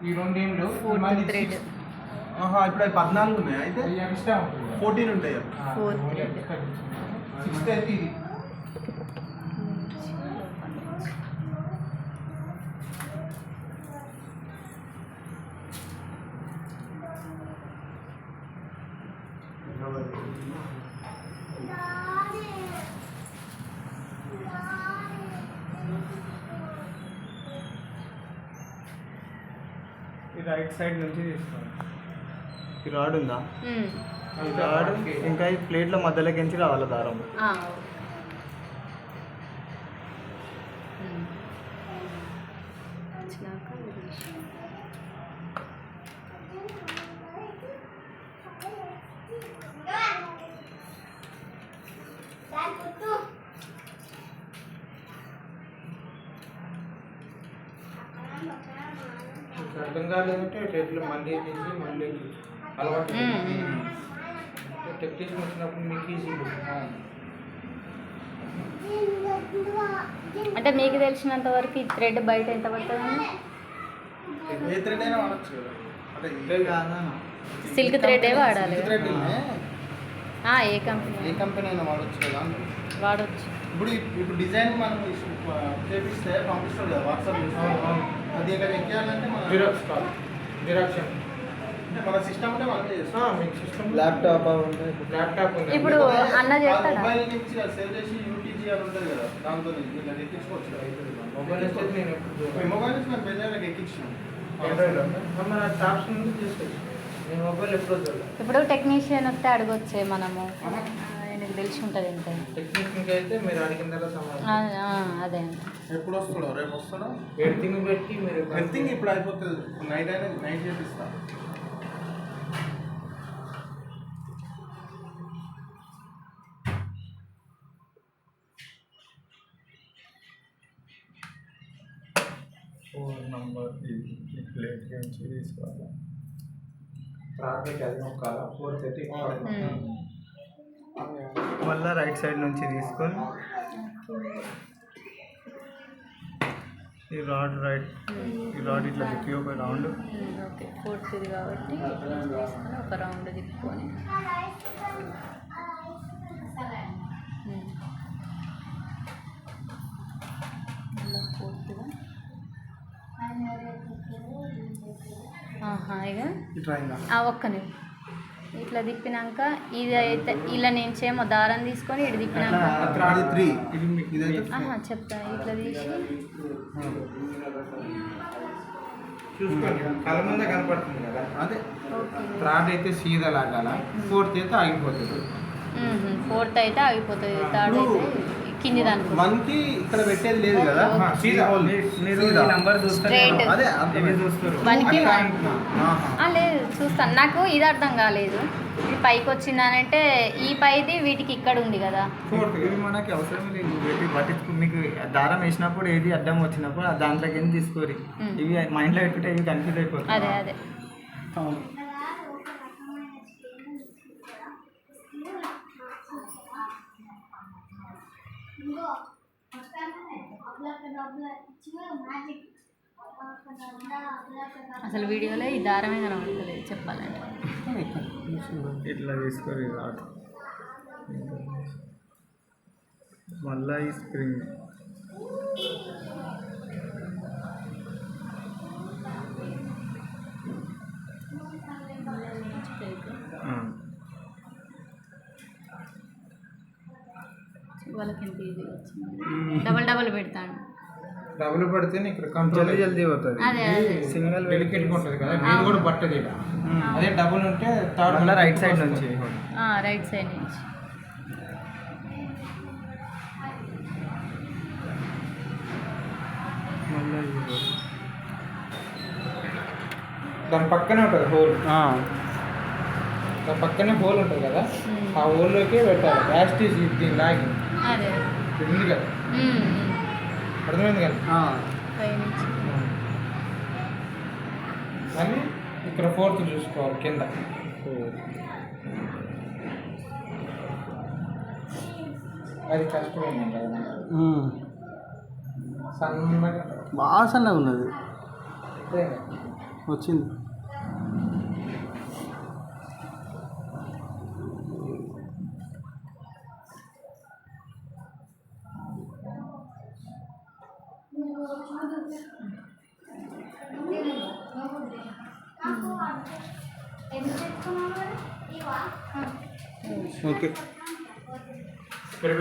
ఈ రెండేళ్ళు థ్రెడ్. ఇప్పుడు 14 ఉన్నాయి. అయితే 14 ఉంటాయి. 4 థ్రెడ్. 6 అయితే ఇది రైట్ సైడ్ నుంచి తీసుకోవాలి. ఈ రాడ్ ఉందా? ఈ రాడ్ ఇంకా ఈ ప్లేట్ల మధ్యలోకించి రావాలి దారం. అర్థం కాలేదంటే రేట్లు మళ్ళీ తీసి మళ్ళీ అలవాటు టెక్నీషియన్ వచ్చినప్పుడు మీకు ఈజీ. అంటే మీకు తెలిసినంత వరకు ఈ థ్రెడ్ బయట ఎంత పడుతుందండి? ఏ థ్రెడ్ అయినా వాడచ్చు కదా. అంటే ఇదే కాదా, సిల్క్ థ్రెడ్ వాడాలి. థ్రెడ్ ఏ కంపెనీ అయినా వాడచ్చు కదా. వాడచ్చు. ఇప్పుడు డిజైన్ మనం చేపిస్తే పంపిస్తాం కదా వాట్సాప్. అది ఇక్కడ ఎక్కాలంటే మన జిరాక్స్ అంటే మన సిస్టమ్ అంటే మనమే చేస్తాం. మీకు సిస్టమ్ ల్యాప్టాప్ ఉంది. ఇప్పుడు అన్న చేస్తాడా? మొబైల్ నుంచి సేవ్ చేసి యూటీజీ అని ఉంటుంది కదా, దాంతో ఇలా ఎక్కించుకోవచ్చు. మొబైల్ వస్తే నేను మీ మొబైల్ నుంచి మనం పెద్దలకు ఎక్కించాం. మన షాప్స్ నుండి తీసుకొచ్చి నేను మొబైల్ ఎప్పుడో చూడాలి. ఇప్పుడు టెక్నీషియన్ వస్తే అడగొచ్చే మనము, ఆయనకు తెలిసి ఉంటుంది ఎంత. టెక్నీషియన్కి అయితే మీరు అడిగిన తర్వాత సమాధానం. అదే ఎప్పుడు వస్తాడో? రేపు వస్తాడో? ఎడిటింగ్ పెట్టి మీరు ఎడిటింగ్ ఇప్పుడు అయిపోతుంది. నైట్ అయినా నైట్ చేపిస్తా. ఫోన్ నంబర్ ఈ ప్లేట్ నుంచి తీసుకోవాలి. ట్రాఫిక్ అది నొక్కాల 4:30. మళ్ళీ రైట్ సైడ్ నుంచి తీసుకొని ఈ రాడ్ ఇట్లా తిప్పి ఒక రౌండ్. ఓకే, 4th ఇది కాబట్టి తీసుకొని ఒక రౌండ్ తిప్పుకొని ఒక్కని ఇట్లా తిప్పినాక ఇది అయితే ఇలా నేంచేమో దారం తీసుకొని ఇటు తిప్పినాక చెప్తా. ఇట్లా తీసి చూసుకోండి, కళ్ళ ముందే కనపడుతుంది కదా. అదే థర్డ్ అయితే సీదా లాగాల, 4th అయితే ఆగిపోతుంది. 4th అయితే ఆగిపోతుంది, థర్డ్ అయితే కింది దానికి మనకి ఇక్కడ పెట్టేది లేదు కదా. లేదు చూస్తాను, నాకు ఇది అర్థం కాలేదు. ఇది పైకి వచ్చిందనంటే ఈ పైది వీటికి ఇక్కడ ఉంది కదా. ఇవి మనకి అవసరం లేదు. పట్టించుకో, మీకు దారం వేసినప్పుడు ఏది అడ్డం వచ్చినప్పుడు దాంట్లోకి ఏం తీసుకోరు. ఇవి మైండ్లో పెట్టుకుంటే ఇవి కన్ఫ్యూజ్ అయిపోతుంది. అదే అసలు వీడియోలో ఈ దారమే కనబడతలేదు చెప్పాలంటే. ఇట్లా తీసుకోరు మళ్ళీ ఈ స్ప్రింగ్ వాళ్ళకి ఎంత ఈజీ వచ్చింది. డబల్ పెడతాను. డబుల్ పడితే ఇక్కడ కంట్రోల్ జల్దీ అవుతుంది. సింగిల్ డెలికేట్గా ఉంటుంది కదా, మీరు కూడా పట్టదు. అదే డబుల్ ఉంటే థర్డ్ రైట్ సైడ్ నుంచి దాని పక్కనే ఉంటుంది హోల్. దాని పక్కనే హోల్ ఉంటుంది కదా, ఆ హోల్లోకి పెట్టాలి. యాస్టీస్ దీన్ని లాగి ఉంది కదా, అర్థమైంది కదా. మళ్ళీ ఇక్కడ 4th చూసుకోవాలి కింద. అది కష్టమైంది కదా, సన్నగా బాగా సన్నగా ఉన్నది. వచ్చింది. ఓకే.